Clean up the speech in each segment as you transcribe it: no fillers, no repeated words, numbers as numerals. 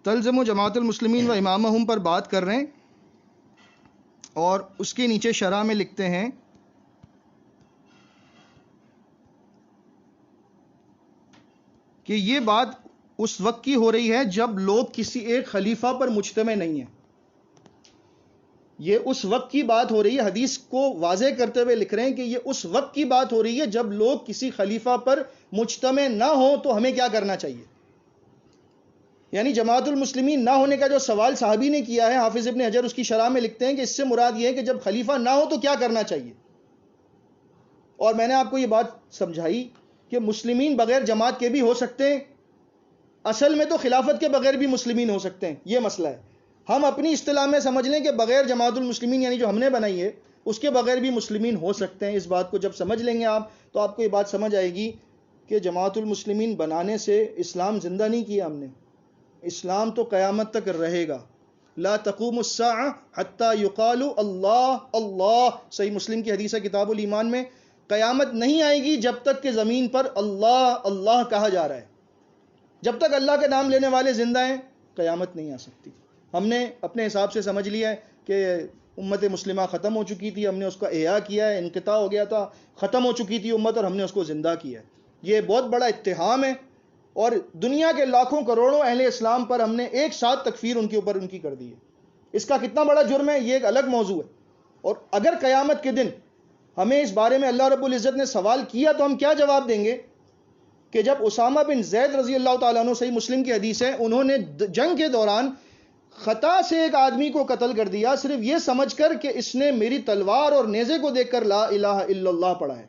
تلزم جماعت المسلمین و امامہم پر بات کر رہے ہیں، اور اس کے نیچے شرح میں لکھتے ہیں کہ یہ بات اس وقت کی ہو رہی ہے جب لوگ کسی ایک خلیفہ پر مجتمع نہیں ہیں. یہ اس وقت کی بات ہو رہی ہے، حدیث کو واضح کرتے ہوئے لکھ رہے ہیں کہ یہ اس وقت کی بات ہو رہی ہے جب لوگ کسی خلیفہ پر مجتمع نہ ہوں تو ہمیں کیا کرنا چاہیے. یعنی جماعت المسلمین نہ ہونے کا جو سوال صحابی نے کیا ہے، حافظ ابن حجر اس کی شرح میں لکھتے ہیں کہ اس سے مراد یہ ہے کہ جب خلیفہ نہ ہو تو کیا کرنا چاہیے. اور میں نے آپ کو یہ بات سمجھائی کہ مسلمین بغیر جماعت کے بھی ہو سکتے ہیں، اصل میں تو خلافت کے بغیر بھی مسلمین ہو سکتے ہیں، یہ مسئلہ ہے. ہم اپنی اصطلاح میں سمجھ لیں کہ بغیر جماعت المسلمین یعنی جو ہم نے بنائی ہے اس کے بغیر بھی مسلمین ہو سکتے ہیں. اس بات کو جب سمجھ لیں گے آپ تو آپ کو یہ بات سمجھ آئے گی کہ جماعت المسلمین بنانے سے اسلام زندہ نہیں کیا ہم نے. اسلام تو قیامت تک رہے گا. لا تقوم الساعہ حتی یقال اللہ اللہ، صحیح مسلم کی حدیث ہے کتاب الایمان میں. قیامت نہیں آئے گی جب تک کہ زمین پر اللہ اللہ کہا جا رہا ہے. جب تک اللہ کا نام لینے والے زندہ ہیں قیامت نہیں آ سکتی. ہم نے اپنے حساب سے سمجھ لیا ہے کہ امت مسلمہ ختم ہو چکی تھی، ہم نے اس کا احیا کیا ہے، انقطاع ہو گیا تھا، ختم ہو چکی تھی امت اور ہم نے اس کو زندہ کیا ہے. یہ بہت بڑا اتہام ہے، اور دنیا کے لاکھوں کروڑوں اہل اسلام پر ہم نے ایک ساتھ تکفیر ان کے اوپر ان کی کر دی ہے. اس کا کتنا بڑا جرم ہے یہ ایک الگ موضوع ہے. اور اگر قیامت کے دن ہمیں اس بارے میں اللہ رب العزت نے سوال کیا تو ہم کیا جواب دیں گے کہ جب اسامہ بن زید رضی اللہ تعالیٰ عنہ، صحیح مسلم کی حدیث ہے، انہوں نے جنگ کے دوران خطا سے ایک آدمی کو قتل کر دیا صرف یہ سمجھ کر کہ اس نے میری تلوار اور نیزے کو دیکھ کر لا الہ الا اللہ پڑھا ہے،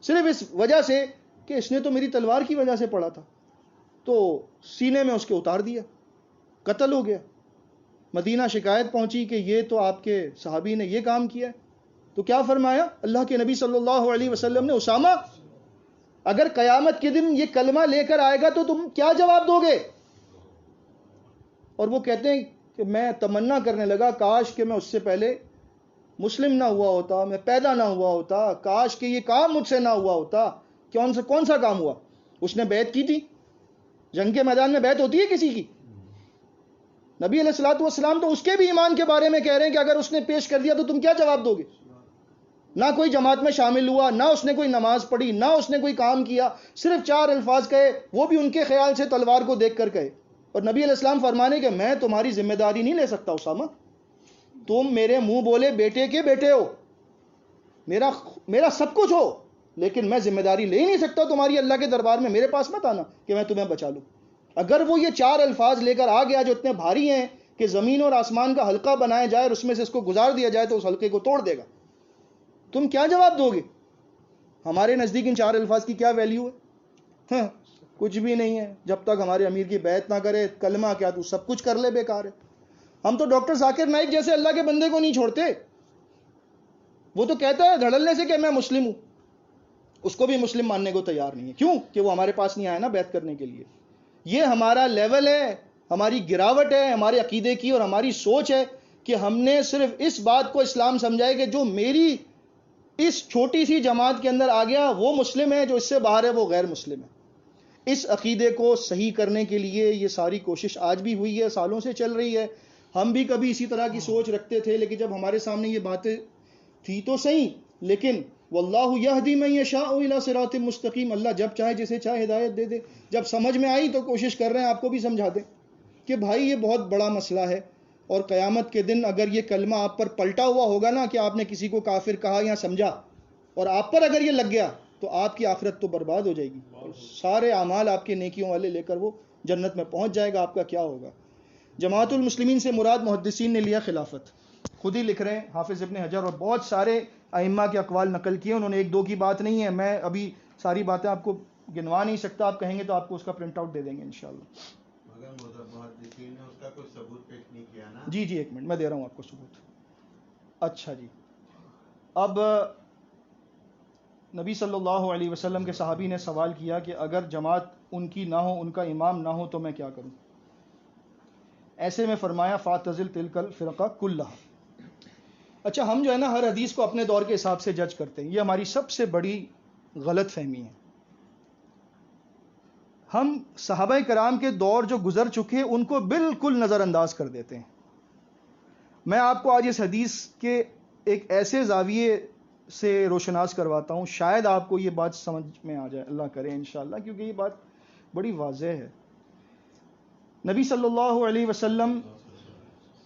صرف اس وجہ سے کہ اس نے تو میری تلوار کی وجہ سے پڑھا تھا، تو سینے میں اس کے اتار دیا، قتل ہو گیا. مدینہ شکایت پہنچی کہ یہ تو آپ کے صحابی نے یہ کام کیا ہے. تو کیا فرمایا اللہ کے نبی صلی اللہ علیہ وسلم نے، اسامہ اگر قیامت کے دن یہ کلمہ لے کر آئے گا تو تم کیا جواب دو گے؟ اور وہ کہتے ہیں کہ میں تمنا کرنے لگا کاش کہ میں اس سے پہلے مسلم نہ ہوا ہوتا، میں پیدا نہ ہوا ہوتا، کاش کہ یہ کام مجھ سے نہ ہوا ہوتا. کون سا کام ہوا؟ اس نے بیعت کی تھی. جنگ کے میدان میں بیعت ہوتی ہے کسی کی؟ نبی علیہ الصلوۃ والسلام تو اس کے بھی ایمان کے بارے میں کہہ رہے ہیں کہ اگر اس نے پیش کر دیا تو تم کیا جواب دو گے؟ نہ کوئی جماعت میں شامل ہوا، نہ اس نے کوئی نماز پڑھی، نہ اس نے کوئی کام کیا، صرف 4 الفاظ کہے، وہ بھی ان کے خیال سے تلوار کو دیکھ کر کہے. اور نبی علیہ السلام فرمانے کہ میں تمہاری ذمہ داری نہیں لے سکتا اسامہ، تم میرے منہ بولے بیٹے کے بیٹے ہو، میرا سب کچھ ہو، لیکن میں ذمہ داری لے ہی نہیں سکتا تمہاری اللہ کے دربار میں. میرے پاس مت آنا کہ میں تمہیں بچا لوں. اگر وہ یہ 4 الفاظ لے کر آ گیا جو اتنے بھاری ہیں کہ زمین اور آسمان کا حلقہ بنایا جائے اور اس میں سے اس کو گزار دیا جائے تو اس حلقے کو توڑ دے گا، تم کیا جواب دو گے؟ ہمارے نزدیک ان 4 الفاظ کی کیا ویلیو ہے؟ کچھ بھی نہیں ہے. جب تک ہمارے امیر کی بیعت نہ کرے، کلمہ کیا تو سب کچھ کر لے، بیکار ہے. ہم تو ڈاکٹر ذاکر نائک جیسے اللہ کے بندے کو نہیں چھوڑتے. وہ تو کہتا ہے دھڑلنے سے کہ میں مسلم ہوں، اس کو بھی مسلم ماننے کو تیار نہیں ہے. کیوں؟ کہ وہ ہمارے پاس نہیں آیا نا بیعت کرنے کے لیے. یہ ہمارا لیول ہے، ہماری گراوٹ ہے ہمارے عقیدے کی اور ہماری سوچ ہے کہ ہم نے صرف اس بات کو اسلام سمجھا ہے کہ جو میری اس چھوٹی سی جماعت کے اندر آ گیا وہ مسلم ہے، جو اس سے باہر ہے وہ غیر مسلم ہے. اس عقیدے کو صحیح کرنے کے لیے یہ ساری کوشش آج بھی ہوئی ہے، سالوں سے چل رہی ہے. ہم بھی کبھی اسی طرح کی سوچ رکھتے تھے، لیکن جب ہمارے سامنے یہ باتیں تھی تو صحیح، لیکن واللہ یہدی من یشاء الی صراط مستقیم، اللہ جب چاہے جسے چاہے ہدایت دے دے. جب سمجھ میں آئی تو کوشش کر رہے ہیں آپ کو بھی سمجھا دیں کہ بھائی یہ بہت بڑا مسئلہ ہے، اور قیامت کے دن اگر یہ کلمہ آپ پر پلٹا ہوا ہوگا نا کہ آپ نے کسی کو کافر کہا یا سمجھا، اور آپ پر اگر یہ لگ گیا تو آپ کی آخرت تو برباد ہو جائے گی. سارے اعمال آپ کے نیکیوں والے لے کر وہ جنت میں پہنچ جائے گا، آپ کا کیا ہوگا؟ جماعت المسلمین سے مراد محدثین نے لیا خلافت. خود ہی لکھ رہے ہیں حافظ ابن حجر، اور بہت سارے ائمہ کے اقوال نقل کیے انہوں نے، 1-2 کی بات نہیں ہے. میں ابھی ساری باتیں آپ کو گنوا نہیں سکتا، آپ کہیں گے تو آپ کو اس کا پرنٹ آؤٹ دے دیں گے انشاءاللہ. مگر محدثین نے اس کا کوئی ثبوت پیش نہیں کیا نا؟ جی 1 منٹ میں دے رہا ہوں آپ کو ثبوت. اچھا جی، اب نبی صلی اللہ علیہ وسلم کے صحابی نے سوال کیا کہ اگر جماعت ان کی نہ ہو، ان کا امام نہ ہو تو میں کیا کروں؟ ایسے میں فرمایا فاعتزل تلک الفرقہ کلھا. اچھا، ہم جو ہے نا ہر حدیث کو اپنے دور کے حساب سے جج کرتے ہیں، یہ ہماری سب سے بڑی غلط فہمی ہے. ہم صحابہ کرام کے دور جو گزر چکے ان کو بالکل نظر انداز کر دیتے ہیں. میں آپ کو آج اس حدیث کے ایک ایسے زاویے سے روشناس کرواتا ہوں، شاید آپ کو یہ بات سمجھ میں آ جائے، اللہ کرے انشاءاللہ، کیونکہ یہ بات بڑی واضح ہے. نبی صلی اللہ علیہ وسلم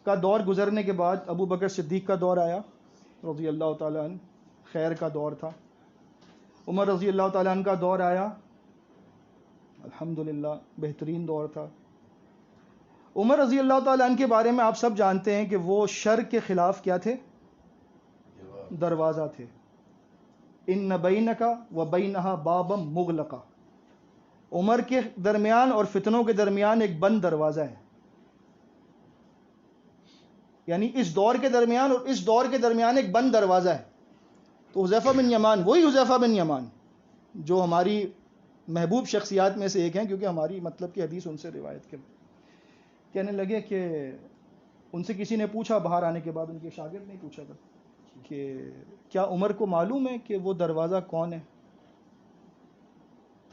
کا دور گزرنے کے بعد ابو بکر صدیق کا دور آیا رضی اللہ تعالیٰ عنہ، خیر کا دور تھا. عمر رضی اللہ تعالیٰ عنہ کا دور آیا، الحمدللہ بہترین دور تھا. عمر رضی اللہ تعالیٰ عنہ کے بارے میں آپ سب جانتے ہیں کہ وہ شر کے خلاف کیا تھے؟ دروازہ تھے. ان بینک و بینہا بابا مغلقا، عمر کے درمیان اور فتنوں کے درمیان ایک بند دروازہ ہے. یعنی اس دور کے درمیان اور اس دور کے درمیان ایک بند دروازہ ہے. تو حذیفہ بن یمان، وہی حذیفہ بن یمان جو ہماری محبوب شخصیات میں سے ایک ہیں، کیونکہ ہماری مطلب کی حدیث ان سے روایت کے، کہنے لگے کہ ان سے کسی نے پوچھا باہر آنے کے بعد، ان کے شاگرد نے پوچھا تھا کہ کیا عمر کو معلوم ہے کہ وہ دروازہ کون ہے؟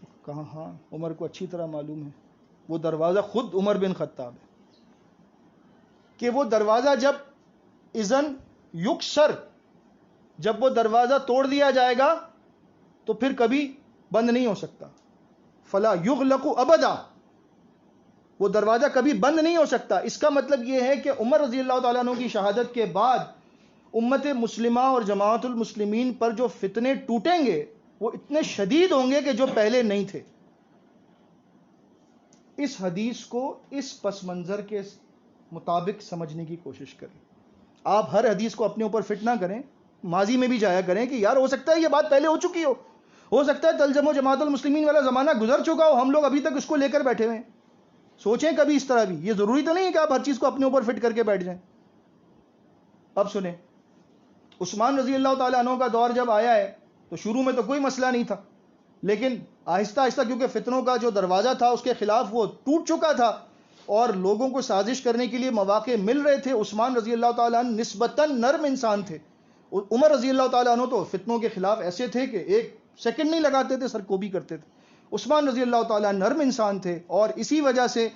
تو کہا ہاں عمر کو اچھی طرح معلوم ہے، وہ دروازہ خود عمر بن خطاب ہے، کہ وہ دروازہ جب اذن یکسر، جب وہ دروازہ توڑ دیا جائے گا تو پھر کبھی بند نہیں ہو سکتا. فلا یغلق ابدا، وہ دروازہ کبھی بند نہیں ہو سکتا. اس کا مطلب یہ ہے کہ عمر رضی اللہ تعالیٰ عنہ کی شہادت کے بعد امت مسلمہ اور جماعت المسلمین پر جو فتنے ٹوٹیں گے وہ اتنے شدید ہوں گے کہ جو پہلے نہیں تھے. اس حدیث کو اس پس منظر کے مطابق سمجھنے کی کوشش کریں. آپ ہر حدیث کو اپنے اوپر فٹ نہ کریں، ماضی میں بھی جایا کریں کہ یار ہو سکتا ہے یہ بات پہلے ہو چکی ہو سکتا ہے تلزم و جماعت المسلمین والا زمانہ گزر چکا ہو، ہم لوگ ابھی تک اس کو لے کر بیٹھے ہوئے ہیں. سوچیں کبھی اس طرح بھی، یہ ضروری تو نہیں ہے کہ آپ ہر چیز کو اپنے اوپر فٹ کر کے بیٹھ جائیں. اب سنیں، عثمان رضی اللہ تعالیٰ عنہ کا دور جب آیا ہے تو شروع میں تو کوئی مسئلہ نہیں تھا، لیکن آہستہ آہستہ کیونکہ فتنوں کا جو دروازہ تھا اس کے خلاف وہ ٹوٹ چکا تھا اور لوگوں کو سازش کرنے کے لیے مواقع مل رہے تھے. عثمان رضی اللہ تعالیٰ عنہ نسبتاً نرم انسان تھے. عمر رضی اللہ تعالیٰ عنہ تو فتنوں کے خلاف ایسے تھے کہ ایک سیکنڈ نہیں لگاتے تھے، سر کو بھی کرتے تھے. عثمان رضی اللہ تعالیٰ نرم انسان تھے اور اسی وجہ سے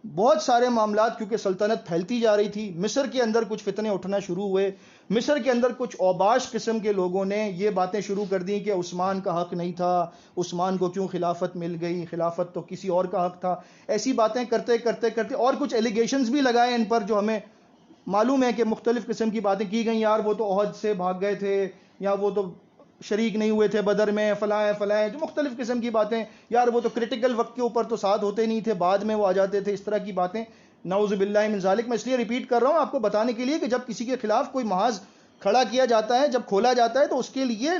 بہت سارے معاملات، کیونکہ سلطنت پھیلتی جا رہی تھی، مصر کے اندر کچھ فتنے اٹھنا شروع ہوئے. مصر کے اندر کچھ اوباش قسم کے لوگوں نے یہ باتیں شروع کر دیں کہ عثمان کا حق نہیں تھا، عثمان کو کیوں خلافت مل گئی، خلافت تو کسی اور کا حق تھا. ایسی باتیں کرتے کرتے کرتے اور کچھ ایلیگیشنز بھی لگائے ان پر جو ہمیں معلوم ہے کہ مختلف قسم کی باتیں کی گئیں. یار وہ تو عہد سے بھاگ گئے تھے، یا وہ تو شریک نہیں ہوئے تھے بدر میں، فلاں فلاں، جو مختلف قسم کی باتیں. یار وہ تو کریٹیکل وقت کے اوپر تو ساتھ ہوتے نہیں تھے، بعد میں وہ آ جاتے تھے. اس طرح کی باتیں نعوذ باللہ من ذالک. میں اس لیے ریپیٹ کر رہا ہوں آپ کو بتانے کے لیے کہ جب کسی کے خلاف کوئی محاذ کھڑا کیا جاتا ہے، جب کھولا جاتا ہے تو اس کے لیے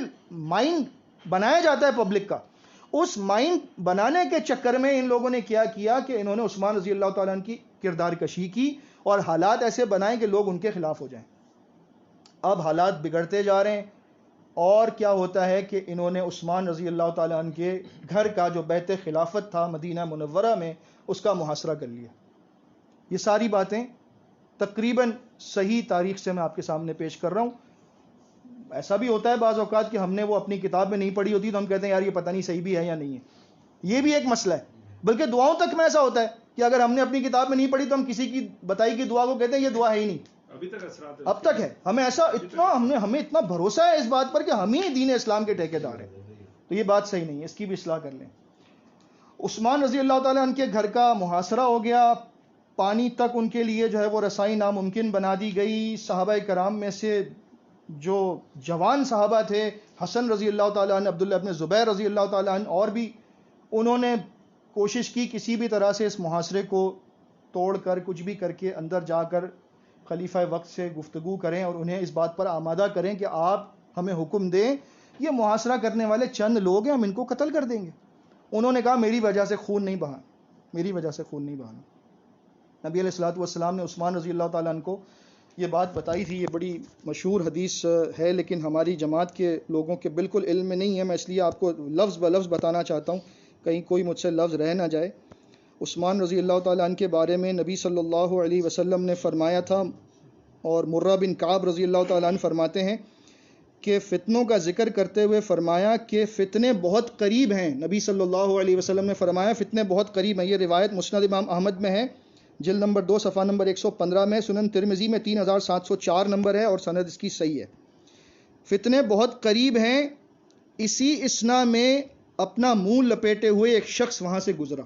مائنڈ بنایا جاتا ہے پبلک کا. اس مائنڈ بنانے کے چکر میں ان لوگوں نے کیا کیا کہ انہوں نے عثمان رضی اللہ تعالیٰ عنہ کی کردار کشی کی اور حالات ایسے بنائے کہ لوگ ان کے خلاف ہو جائیں. اب حالات بگڑتے جا رہے ہیں اور کیا ہوتا ہے کہ انہوں نے عثمان رضی اللہ تعالیٰ عنہ کے گھر کا جو بیت خلافت تھا مدینہ منورہ میں، اس کا محاصرہ کر لیا. یہ ساری باتیں تقریباً صحیح تاریخ سے میں آپ کے سامنے پیش کر رہا ہوں. ایسا بھی ہوتا ہے بعض اوقات کہ ہم نے وہ اپنی کتاب میں نہیں پڑھی ہوتی تو ہم کہتے ہیں یار یہ پتہ نہیں صحیح بھی ہے یا نہیں ہے. یہ بھی ایک مسئلہ ہے. بلکہ دعاؤں تک میں ایسا ہوتا ہے کہ اگر ہم نے اپنی کتاب میں نہیں پڑھی تو ہم کسی کی بتائی کی دعا کو کہتے ہیں یہ دعا ہے ہی نہیں. ابھی تک اثرات اب تک ہے. ہمیں ایسا ہمیں اتنا بھروسہ ہے اس بات پر کہ ہم ہی دین اسلام کے ٹھیکیدار ہیں. تو یہ بات صحیح نہیں ہے، اس کی بھی اصلاح کر لیں. عثمان رضی اللہ تعالیٰ عنہ کے گھر کا محاصرہ ہو گیا، پانی تک ان کے لیے جو ہے وہ رسائی ناممکن بنا دی گئی. صحابہ کرام میں سے جو جوان صحابہ تھے، حسن رضی اللہ تعالیٰ عنہ، عبداللہ ابن زبیر رضی اللہ تعالیٰ عنہ، اور بھی انہوں نے کوشش کی کسی بھی طرح سے اس محاصرے کو توڑ کر کچھ بھی کر کے اندر جا کر خلیفہ وقت سے گفتگو کریں اور انہیں اس بات پر آمادہ کریں کہ آپ ہمیں حکم دیں، یہ محاصرہ کرنے والے چند لوگ ہیں، ہم ان کو قتل کر دیں گے. انہوں نے کہا میری وجہ سے خون نہیں بہانا، میری وجہ سے خون نہیں بہانا. نبی علیہ الصلوۃ والسلام نے عثمان رضی اللہ تعالیٰ عنہ کو یہ بات بتائی تھی. یہ بڑی مشہور حدیث ہے لیکن ہماری جماعت کے لوگوں کے بالکل علم میں نہیں ہے. میں اس لیے آپ کو لفظ بہ لفظ بتانا چاہتا ہوں، کہیں کوئی مجھ سے لفظ رہ نہ جائے. عثمان رضی اللہ تعالیٰ عنہ کے بارے میں نبی صلی اللہ علیہ وسلم نے فرمایا تھا، اور مرہ بن کعب رضی اللہ تعالیٰ عنہ فرماتے ہیں کہ فتنوں کا ذکر کرتے ہوئے فرمایا کہ فتنے بہت قریب ہیں. نبی صلی اللہ علیہ وسلم نے فرمایا فتنے بہت قریب ہیں. یہ روایت مسند امام احمد میں ہے، جلد نمبر 2 صفحہ نمبر 115 میں، سنن ترمذی میں 3704 نمبر ہے اور سند اس کی صحیح ہے. فتنے بہت قریب ہیں. اسی اسنا میں اپنا منہ لپیٹے ہوئے ایک شخص وہاں سے گزرا.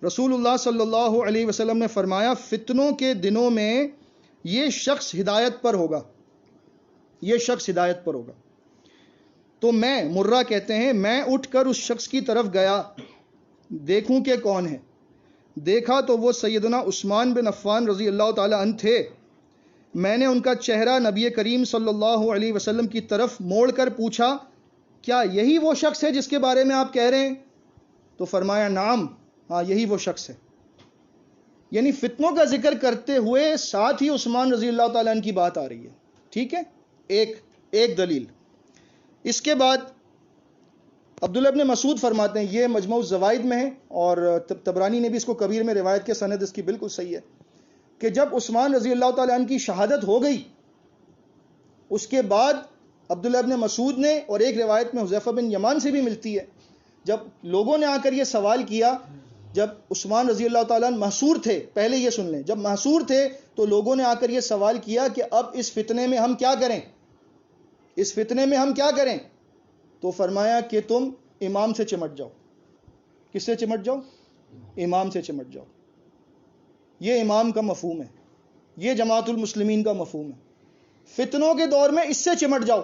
رسول اللہ صلی اللہ علیہ وسلم نے فرمایا فتنوں کے دنوں میں یہ شخص ہدایت پر ہوگا، یہ شخص ہدایت پر ہوگا. تو میں، مرہ کہتے ہیں، میں اٹھ کر اس شخص کی طرف گیا دیکھوں کہ کون ہے. دیکھا تو وہ سیدنا عثمان بن عفان رضی اللہ تعالی عنہ تھے. میں نے ان کا چہرہ نبی کریم صلی اللہ علیہ وسلم کی طرف موڑ کر پوچھا کیا یہی وہ شخص ہے جس کے بارے میں آپ کہہ رہے ہیں؟ تو فرمایا نعم، ہاں یہی وہ شخص ہے. یعنی فتنوں کا ذکر کرتے ہوئے ساتھ ہی عثمان رضی اللہ تعالیٰ عنہ کی بات آ رہی ہے. ٹھیک ہے، ایک دلیل. اس کے بعد عبداللہ ابن مسعود فرماتے ہیں، یہ مجموع الزوائد میں ہے اور طبرانی نے بھی اس کو کبیر میں روایت کے سند اس کی بالکل صحیح ہے، کہ جب عثمان رضی اللہ تعالیٰ عنہ کی شہادت ہو گئی اس کے بعد عبداللہ ابن مسعود نے، اور ایک روایت میں حذیفہ بن یمان سے بھی ملتی ہے، جب لوگوں نے آ کر یہ سوال کیا، جب عثمان رضی اللہ تعالیٰ عنہ محصور تھے، پہلے یہ سن لیں، جب محصور تھے تو لوگوں نے آ کر یہ سوال کیا کہ اب اس فتنے میں ہم کیا کریں، اس فتنے میں ہم کیا کریں؟ تو فرمایا کہ تم امام سے چمٹ جاؤ. کس سے چمٹ جاؤ؟ امام سے چمٹ جاؤ. یہ امام کا مفہوم ہے، یہ جماعت المسلمین کا مفہوم ہے. فتنوں کے دور میں اس سے چمٹ جاؤ.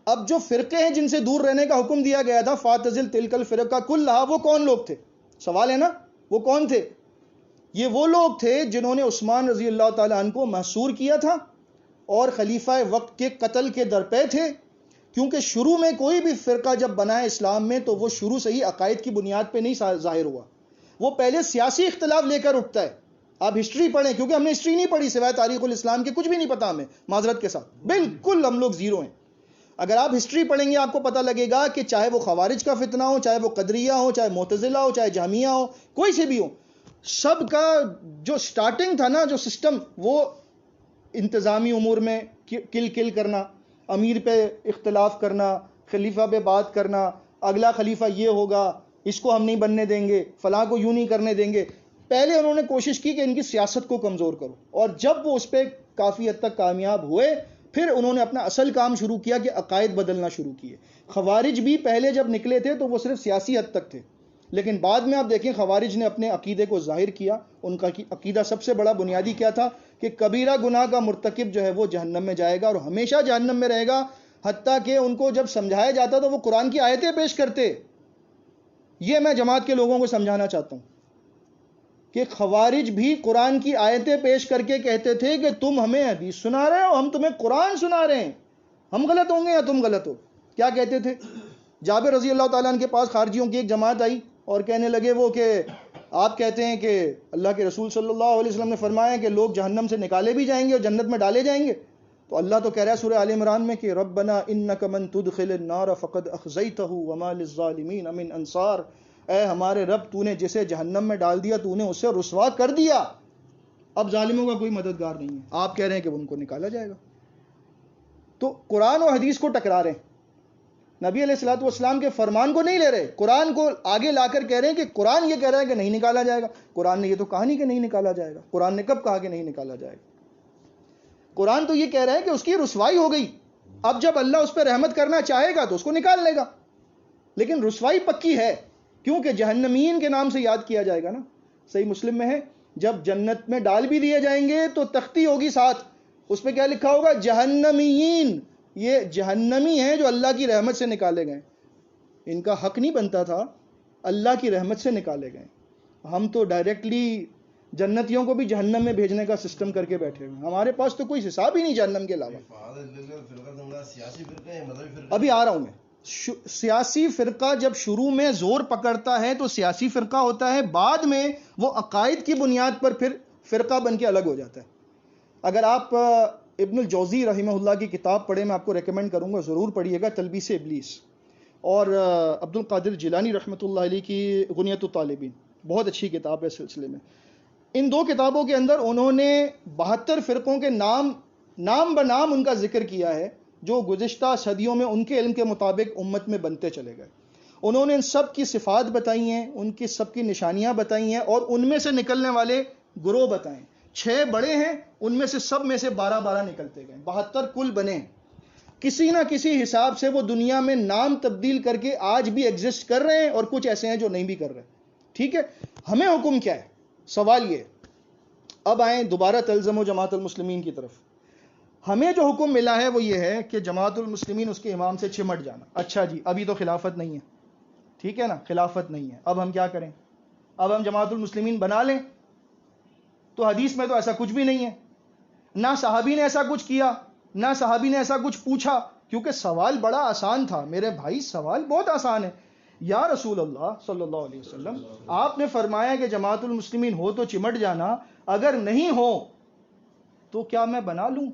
اب جو فرقے ہیں جن سے دور رہنے کا حکم دیا گیا تھا، فاتزل تلک الفرقہ کلھا، وہ کون لوگ تھے؟ سوال ہے نا، وہ کون تھے؟ یہ وہ لوگ تھے جنہوں نے عثمان رضی اللہ تعالیٰ عنہ کو محصور کیا تھا اور خلیفہ وقت کے قتل کے درپے تھے. کیونکہ شروع میں کوئی بھی فرقہ جب بنا ہے اسلام میں تو وہ شروع سے ہی عقائد کی بنیاد پہ نہیں ظاہر ہوا، وہ پہلے سیاسی اختلاف لے کر اٹھتا ہے. آپ ہسٹری پڑھیں، کیونکہ ہم نے ہسٹری نہیں پڑھی سوائے تاریخ الاسلام کے، کچھ بھی نہیں پتا ہمیں، معذرت کے ساتھ بالکل ہم لوگ زیرو ہیں. اگر آپ ہسٹری پڑھیں گے آپ کو پتہ لگے گا کہ چاہے وہ خوارج کا فتنہ ہو، چاہے وہ قدریہ ہو، چاہے معتزلہ ہو، چاہے جہمیہ ہو، کوئی سے بھی ہو، سب کا جو سٹارٹنگ تھا نا، جو سسٹم، وہ انتظامی امور میں کل کرنا، امیر پہ اختلاف کرنا، خلیفہ پہ بات کرنا، اگلا خلیفہ یہ ہوگا، اس کو ہم نہیں بننے دیں گے، فلاں کو یوں نہیں کرنے دیں گے. پہلے انہوں نے کوشش کی کہ ان کی سیاست کو کمزور کرو، اور جب وہ اس پہ کافی حد تک کامیاب ہوئے پھر انہوں نے اپنا اصل کام شروع کیا کہ عقائد بدلنا شروع کیے. خوارج بھی پہلے جب نکلے تھے تو وہ صرف سیاسی حد تک تھے، لیکن بعد میں آپ دیکھیں خوارج نے اپنے عقیدے کو ظاہر کیا. ان کا عقیدہ سب سے بڑا بنیادی کیا تھا کہ کبیرہ گناہ کا مرتکب جو ہے وہ جہنم میں جائے گا اور ہمیشہ جہنم میں رہے گا. حتیٰ کہ ان کو جب سمجھایا جاتا تو وہ قرآن کی آیتیں پیش کرتے. یہ میں جماعت کے لوگوں کو سمجھانا چاہتا ہوں کہ خوارج بھی قرآن کی آیتیں پیش کر کے کہتے تھے کہ تم ہمیں حدیث سنا رہے ہو، ہم تمہیں قرآن سنا رہے ہیں، ہم غلط ہوں گے یا تم غلط ہو. کیا کہتے تھے؟ جابر رضی اللہ تعالیٰ عنہ کے پاس خارجیوں کی ایک جماعت آئی اور کہنے لگے وہ کہ آپ کہتے ہیں کہ اللہ کے رسول صلی اللہ علیہ وسلم نے فرمایا کہ لوگ جہنم سے نکالے بھی جائیں گے اور جنت میں ڈالے جائیں گے. تو اللہ تو کہہ رہا ہے سورہ آل عمران میں کہ ربنا انک من تدخل النار فقد اخزیتہ وما للظالمین من انصار، اے ہمارے رب تو نے جسے جہنم میں ڈال دیا تو نے اسے رسوا کر دیا، اب ظالموں کا کوئی مددگار نہیں ہے. آپ کہہ رہے ہیں کہ ان کو نکالا جائے گا. تو قرآن و حدیث کو ٹکرا رہے ہیں، نبی علیہ الصلوۃ والسلام کے فرمان کو نہیں لے رہے، قرآن کو آگے لا کر کہہ رہے ہیں کہ قرآن یہ کہہ رہا ہے کہ نہیں نکالا جائے گا. قرآن نے یہ تو کہا نہیں کہ نہیں نکالا جائے گا. قرآن نے کب کہا کہ نہیں نکالا جائے گا؟ قرآن تو یہ کہہ رہا ہے کہ اس کی رسوائی ہو گئی، اب جب اللہ اس پہ رحمت کرنا چاہے گا تو اس کو نکال لے گا، لیکن رسوائی پکی ہے کیونکہ جہنمین کے نام سے یاد کیا جائے گا نا. صحیح مسلم میں ہے جب جنت میں ڈال بھی دیے جائیں گے تو تختی ہوگی ساتھ، اس پہ کیا لکھا ہوگا؟ جہنمیین. یہ جہنمی ہیں جو اللہ کی رحمت سے نکالے گئے، ان کا حق نہیں بنتا تھا، اللہ کی رحمت سے نکالے گئے. ہم تو ڈائریکٹلی جنتیوں کو بھی جہنم میں بھیجنے کا سسٹم کر کے بیٹھے ہوئے، ہمارے پاس تو کوئی حساب ہی نہیں جہنم کے علاوہ. ابھی آ رہا ہوں میں. سیاسی فرقہ جب شروع میں زور پکڑتا ہے تو سیاسی فرقہ ہوتا ہے، بعد میں وہ عقائد کی بنیاد پر پھر فرقہ بن کے الگ ہو جاتا ہے. اگر آپ ابن الجوزی رحمہ اللہ کی کتاب پڑھیں، میں آپ کو ریکمینڈ کروں گا ضرور پڑھیے گا، تلبیس ابلیس، اور عبد القادر جیلانی رحمۃ اللہ علیہ کی غنیۃ الطالبین، بہت اچھی کتاب ہے اس سلسلے میں. ان دو کتابوں کے اندر انہوں نے 72 فرقوں کے نام بنام ان کا ذکر کیا ہے، جو گزشتہ صدیوں میں ان کے علم کے مطابق امت میں بنتے چلے گئے. انہوں نے ان سب کی صفات بتائی ہیں, ان کی سب کی نشانیاں بتائی ہیں, اور ان میں سے نکلنے والے گروہ بتائیں. 6 بڑے ہیں, ان میں سے سب میں سے 12 نکلتے گئے, 72 کل بنے. کسی نہ کسی حساب سے وہ دنیا میں نام تبدیل کر کے آج بھی ایگزسٹ کر رہے ہیں, اور کچھ ایسے ہیں جو نہیں بھی کر رہے. ٹھیک ہے, ہمیں حکم کیا ہے؟ سوال یہ. اب آئیں دوبارہ تلزم و جماعت المسلمین کی طرف. ہمیں جو حکم ملا ہے وہ یہ ہے کہ جماعت المسلمین اس کے امام سے چمٹ جانا. اچھا جی, ابھی تو خلافت نہیں ہے, ٹھیک ہے نا, خلافت نہیں ہے, اب ہم کیا کریں؟ اب ہم جماعت المسلمین بنا لیں؟ تو حدیث میں تو ایسا کچھ بھی نہیں ہے, نہ صحابی نے ایسا کچھ کیا, نہ صحابی نے ایسا کچھ پوچھا, کیونکہ سوال بڑا آسان تھا میرے بھائی, سوال بہت آسان ہے. یا رسول اللہ صلی اللہ علیہ وسلم, آپ نے فرمایا کہ جماعت المسلمین ہو تو چمٹ جانا, اگر نہیں ہو تو کیا میں بنا لوں؟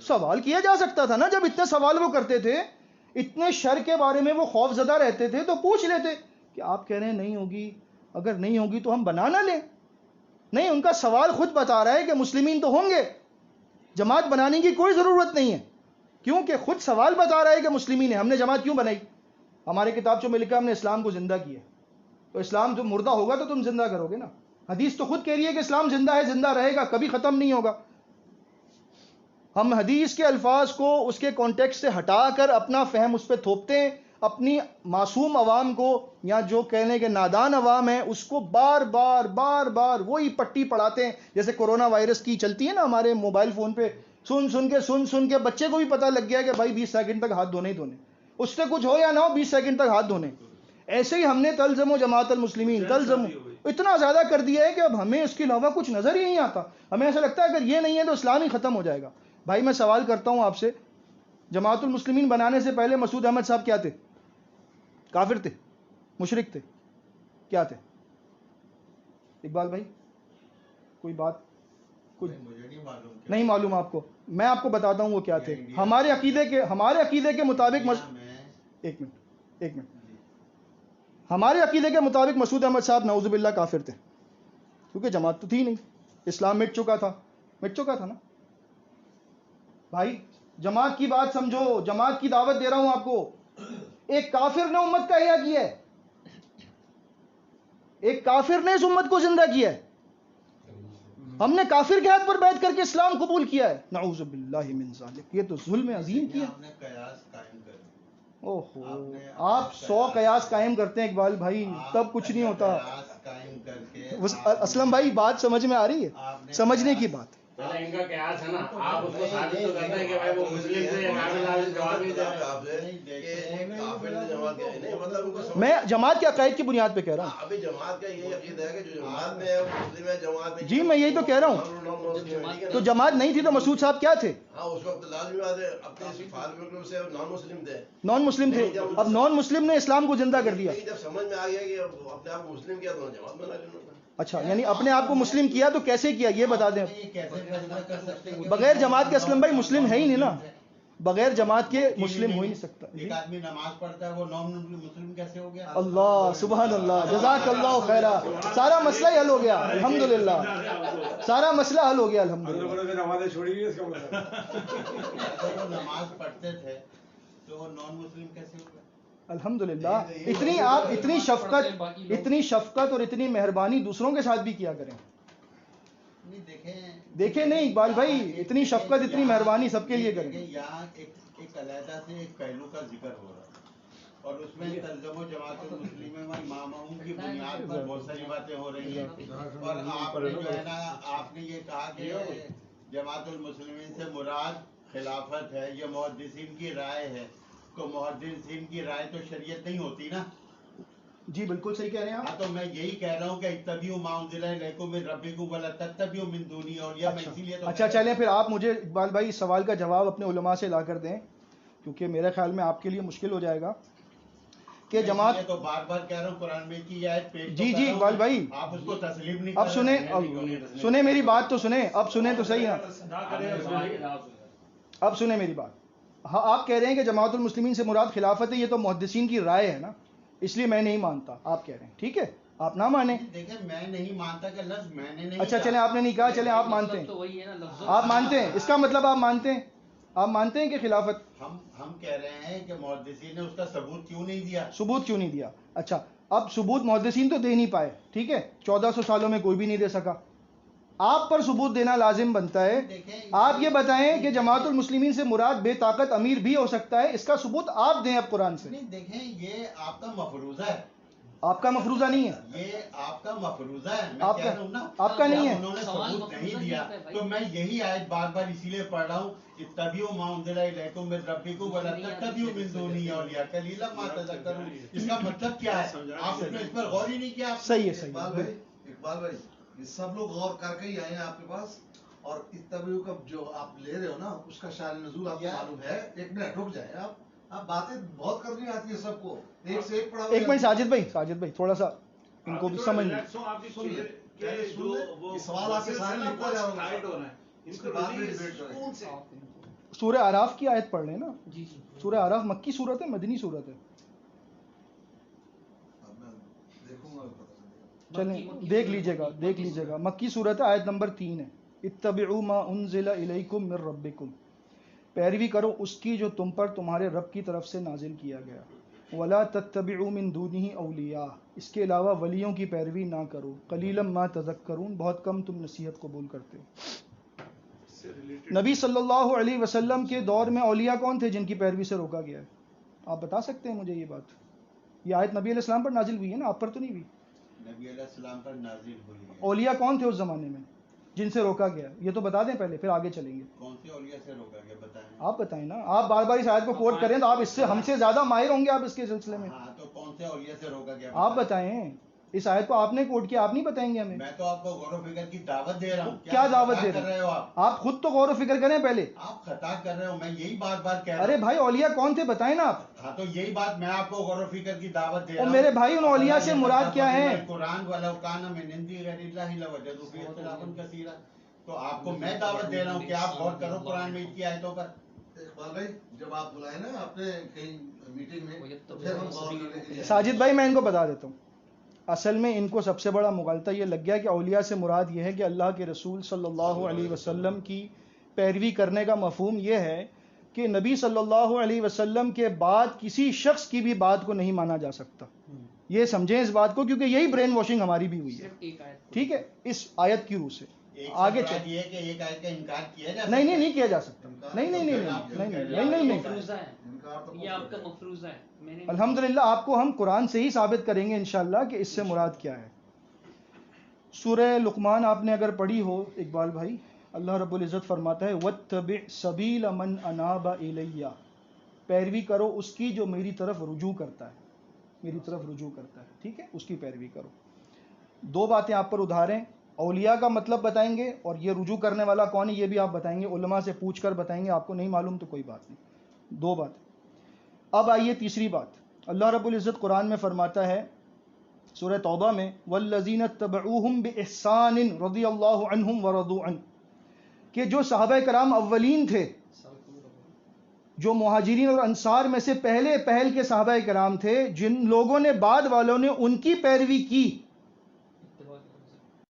سوال کیا جا سکتا تھا نا. جب اتنے سوال وہ کرتے تھے, اتنے شر کے بارے میں وہ خوف زدہ رہتے تھے, تو پوچھ لیتے کہ آپ کہہ رہے ہیں نہیں ہوگی, اگر نہیں ہوگی تو ہم بنا نہ لیں. نہیں, ان کا سوال خود بتا رہا ہے کہ مسلمین تو ہوں گے, جماعت بنانے کی کوئی ضرورت نہیں ہے, کیونکہ خود سوال بتا رہا ہے کہ مسلمین ہیں. ہم نے جماعت کیوں بنائی؟ ہمارے کتابچوں میں لکھا ہم نے اسلام کو زندہ کیا. تو اسلام جو مردہ ہوگا تو تم زندہ کرو گے نا. حدیث تو خود کہہ رہی ہے کہ اسلام زندہ ہے, زندہ رہے گا, کبھی ختم نہیں ہوگا. ہم حدیث کے الفاظ کو اس کے کانٹیکسٹ سے ہٹا کر اپنا فہم اس پہ تھوپتے ہیں, اپنی معصوم عوام کو, یا جو کہنے کے نادان عوام ہیں اس کو بار بار وہی پٹی پڑھاتے ہیں. جیسے کورونا وائرس کی چلتی ہے نا ہمارے موبائل فون پہ, سن کے بچے کو بھی پتہ لگ گیا کہ بھائی 20 سیکنڈ تک ہاتھ دھونے ہی دھونے, اس سے کچھ ہو یا نہ ہو 20 سیکنڈ تک ہاتھ دھونے. ایسے ہی ہم نے تلزم و جماعت المسلمین تلزم اتنا زیادہ کر دیا ہے کہ اب ہمیں اس کے علاوہ کچھ نظر ہی نہیں آتا. ہمیں ایسا لگتا ہے اگر یہ نہیں ہے تو اسلام ہی ختم ہو جائے گا. بھائی میں سوال کرتا ہوں آپ سے, جماعت المسلمین بنانے سے پہلے مسعود احمد صاحب کیا تھے؟ کافر تھے, مشرک تھے, کیا تھے؟ اقبال بھائی کوئی بات کچھ مجھے نہیں معلوم. نہیں معلوم آپ کو؟ میں آپ کو بتاتا ہوں وہ کیا تھے. ہمارے عقیدے کے مطابق ایک منٹ ہمارے عقیدے کے مطابق مسعود احمد صاحب نعوذ باللہ کافر تھے, کیونکہ جماعت تو تھی نہیں, اسلام مٹ چکا تھا نا. بھائی جماعت کی بات سمجھو, جماعت کی دعوت دے رہا ہوں آپ کو. ایک کافر نے امت کا احیا کیا ہے, ایک کافر نے اس امت کو زندہ کیا ہے. ہم نے کافر کے ہاتھ پر بیعت کر کے اسلام قبول کیا ہے. نعوذ باللہ من ذالک, یہ تو ظلم عظیم کیا. آپ نے قیاس قائم کر دی. اوہو, آپ 100 قیاس قائم کرتے ہیں اقبال بھائی, تب کچھ نہیں ہوتا. قیاس قائم کر کے اسلم بھائی بات سمجھ میں آ رہی ہے؟ سمجھنے کی بات. ان کا قیاس ہے نا, آپ اس کو ثابت تو کرتے ہیں کہ بھائی وہ مسلم تھے یا کافر تھے, جواب نہیں دے. میں جماعت کے عقائد کی بنیاد پہ کہہ رہا ہوں. ابھی جماعت کا یہی عقیدہ ہے کہ جو جماعت میں ہے وہ مسلم ہے, جماعت میں جی میں یہی تو کہہ رہا ہوں. تو جماعت نہیں تھی تو مسعود صاحب کیا تھے؟ ہاں اس وقت لازمی بات ہے, اپنے فارم سے نان مسلم تھے. نان مسلم تھے. اب نان مسلم نے اسلام کو زندہ کر دیا. جب سمجھ میں آ گیا کہ اپنے آپ کو مسلم کیا تو جماعت بنا لینا. اچھا, یعنی اپنے آپ کو مسلم کیا تو کیسے کیا یہ بتا دیں. بغیر جماعت کے اسلم بھائی مسلم ہے ہی نہیں نا, بغیر جماعت کے مسلم ہو ہی نہیں سکتا. ایک آدمی نماز پڑھتا ہے وہ نان مسلم کیسے ہو گیا؟ اللہ سبحان اللہ, جزاک اللہ خیرہ. سارا مسئلہ ہی حل ہو گیا الحمدللہ, سارا مسئلہ حل ہو گیا الحمدللہ. وہ نماز پڑھتے تھے تو وہ نان مسلم کیسے ہو گیا؟ الحمدللہ. اتنی شفقت اور اتنی مہربانی دوسروں کے ساتھ بھی کیا کریں. دیکھیں نہیں اقبال بھائی, اتنی شفقت اتنی مہربانی سب کے لیے کریں. یہاں ایک علیحدہ سے ایک پہلو کا ذکر ہو رہا ہے, اور اس میں تلزم و جماعت المسلمین میں اماموں کی بنیاد پر بہت ساری باتیں ہو رہی ہیں. اور آپ نے جو ہے نا, آپ نے یہ کہا کہ جماعت المسلمین سے مراد خلافت ہے, یہ محدثین کی رائے ہے. تو محدثین کی رائے تو شریعت نہیں ہوتی نا. جی بالکل صحیح کہہ رہے ہیں آپ. تو میں یہی کہہ رہا ہوں کہ اتبعوا ما انزل الیکم من ربکم ولا تتبعوا من دونی, اور یہ میں اسی لیے تو اچھا چلیں پھر آپ مجھے اقبال بھائی اس سوال کا جواب اپنے علماء سے لا کر دیں, کیونکہ میرے خیال میں آپ کے لیے مشکل ہو جائے گا کہ جماعت. تو بار بار کہہ رہا ہوں قرآن میں کی آیت پیش. جی اقبال بھائی آپ اس کو تسلیم نہیں. اب سنیں میری بات تو سنیں, اب سنیں تو صحیح نا, اب سنیں میری بات. ہاں آپ کہہ رہے ہیں کہ جماعت المسلمین سے مراد خلافت ہے, یہ تو محدثین کی رائے ہے نا, اس لیے میں نہیں مانتا. آپ کہہ رہے ہیں ٹھیک ہے, آپ نہ مانیں. دیکھیں میں نہیں مانتا کہ لفظ میں نے نہیں. اچھا چلیں آپ نے نہیں کہا, چلیں آپ مانتے ہیں, آپ مانتے ہیں, اس کا مطلب آپ مانتے ہیں. آپ مانتے ہیں کہ خلافت؟ ہم کہہ رہے ہیں کہ محدثین نے اس کا ثبوت کیوں نہیں دیا؟ ثبوت کیوں نہیں دیا؟ اچھا، اب ثبوت محدثین تو دے نہیں پائے، ٹھیک ہے، 1400 سالوں میں کوئی بھی نہیں دے سکا، آپ پر ثبوت دینا لازم بنتا ہے۔ آپ یہ بتائیں کہ جماعت المسلمین سے مراد بے طاقت امیر بھی ہو سکتا ہے، اس کا ثبوت آپ دیں اب قرآن سے۔ نہیں دیکھیں، یہ آپ کا مفروضہ ہے، آپ کا مفروضہ نہیں ہے، یہ آپ کا مفروضہ ہے، میں آپ کہہ کا رہا ہوں نا، آپ کا نہیں ہے۔ انہوں نے ثبوت نہیں دیا تو میں یہی آیت بار بار اسی لیے پڑھ رہا ہوں، اتبعوا ما انزل الیکم من ربکم ولا تتبعوا من دونہ اولیاء قلیلا ما تذکرون۔ اس کا مطلب کیا ہے؟ آپ نے اس پر غور ہی نہیں کیا۔ صحیح ہے، صحیح اقبال بھائی یہ سب لوگ غور کر کے ہی آئے ہیں آپ کے پاس، اور اتبعوا کا جو آپ لے رہے ہو نا اس کا شان نزول آپ کو معلوم ہے؟ ایک منٹ رک جائیں، آپ باتیں بہت کرنی آتی ہے سب کو، ایک سے ایک پڑھا ہوا ایک منٹ ساجد بھائی تھوڑا سا ان کو بھی سمجھ لیں۔ سوال آپ کے سامنے لکھا جا رہا ہے، اس کے بعد میں ڈیبیٹ کریں۔ سورہ اعراف کی آیت پڑھ لیں نا، جی جی سورہ اعراف مکی صورت ہے مدنی صورت ہے؟ دیکھوں گا پتہ چلے گا۔ چلیں دیکھ لیجئے گا، مکی صورت ہے، آیت نمبر 3 ہے، اتبعوا ما انزل الیکم من ربکم، پیروی کرو اس کی جو تم پر تمہارے رب کی طرف سے نازل کیا گیا، ولا تتبعوا من دونہ اولیاء، اس کے علاوہ ولیوں کی پیروی نہ کرو، قلیلا ما تذکرون، بہت کم تم نصیحت قبول کرتے ہو۔ نبی صلی اللہ علیہ وسلم کے دور میں اولیاء کون تھے جن کی پیروی سے روکا گیا ہے؟ آپ بتا سکتے ہیں مجھے یہ بات؟ یہ آیت نبی علیہ السلام پر نازل ہوئی ہے نا، آپ پر تو نہیں ہوئی؟ نبی علیہ السلام پر نازل ہوئی ہے۔ اولیاء کون تھے اس زمانے میں جن سے روکا گیا؟ یہ تو بتا دیں پہلے، پھر آگے چلیں گے۔ کون سے اولیاء سے روکا گیا بتائیں؟ آپ بتائیں نا، آپ بار بار اس آیت کو کوٹ کریں تو آپ اس سے ہم سے زیادہ ماہر ہوں گے آپ اس کے سلسلے میں۔ ہاں تو کون سے اولیاء سے روکا گیا آپ بتائیں، اس آیت کو آپ نے کوٹ کیا، آپ نہیں بتائیں گے ہمیں؟ میں تو آپ کو غور و فکر کی دعوت دے رہا ہوں۔ کیا دعوت دے کر رہے ہو آپ؟ آپ خود تو غور و فکر کریں پہلے۔ آپ خطا کر رہے ہو، میں یہی بار بار کہہ رہا ہوں۔ ارے بھائی اولیاء کون تھے بتائیں نا آپ۔ ہاں تو یہی بات میں آپ کو غور و فکر کی دعوت دے رہا اور ہوں۔ میرے بھائی ان اولیاء سے مراد کیا ہے؟ قرآن ولو کان من عند غیر اللہ لوجدوا فیہ اختلافا کثیرا۔ تو آپ کو میں دعوت دے رہا ہوں کہ آپ غور کرو قرآن میں کی آیتوں پر۔ اقبال بھائی جب آپ بلائیں نا اپنے کہیں میٹنگ میں پھر ہم غور کریں گے۔ ساجد بھائی میں ان کو بتا دیتا ہوں، اصل میں ان کو سب سے بڑا مغالطہ یہ لگ گیا کہ اولیاء سے مراد یہ ہے کہ اللہ کے رسول صلی اللہ علیہ وسلم کی پیروی کرنے کا مفہوم یہ ہے کہ نبی صلی اللہ علیہ وسلم کے بعد کسی شخص کی بھی بات کو نہیں مانا جا سکتا۔ یہ سمجھیں اس بات کو، کیونکہ یہی برین واشنگ ہماری بھی ہوئی ہے، ٹھیک ہے، اس آیت کی روح سے آگے چل۔ یہ کہ ایک آیت کا انکار کیا جا نہیں کیا جا سکتا، نہیں یہ آپ کا مفروضہ ہے۔ الحمدللہ آپ کو ہم قرآن سے ہی ثابت کریں گے انشاءاللہ کہ اس سے مراد کیا ہے۔ سورہ لقمان آپ نے اگر پڑھی ہو اقبال بھائی، اللہ رب العزت فرماتا ہے وَاتَّبِعْ سَبِيلَ مَنْ أَنَابَ إِلَيَّ، پیروی کرو اس کی جو میری طرف رجوع کرتا ہے، ٹھیک ہے، اس کی پیروی کرو۔ دو باتیں آپ پر ادھاریں، اولیاء کا مطلب بتائیں گے اور یہ رجوع کرنے والا کون ہے یہ بھی آپ بتائیں گے، علماء سے پوچھ کر بتائیں گے، آپ کو نہیں معلوم تو کوئی بات نہیں، دو باتیں۔ اب آئیے تیسری بات، اللہ رب العزت قرآن میں فرماتا ہے سورہ توبہ میں وَالَّذِينَ اتَّبَعُوهُمْ بِإِحْسَانٍ رَضِيَ اللَّهُ عَنْهُمْ وَرَضُوا عَنْهُ، کہ جو صحابہ کرام اولین تھے، جو مہاجرین اور انصار میں سے پہلے کے صحابہ کرام تھے، جن لوگوں نے بعد والوں نے ان کی پیروی کی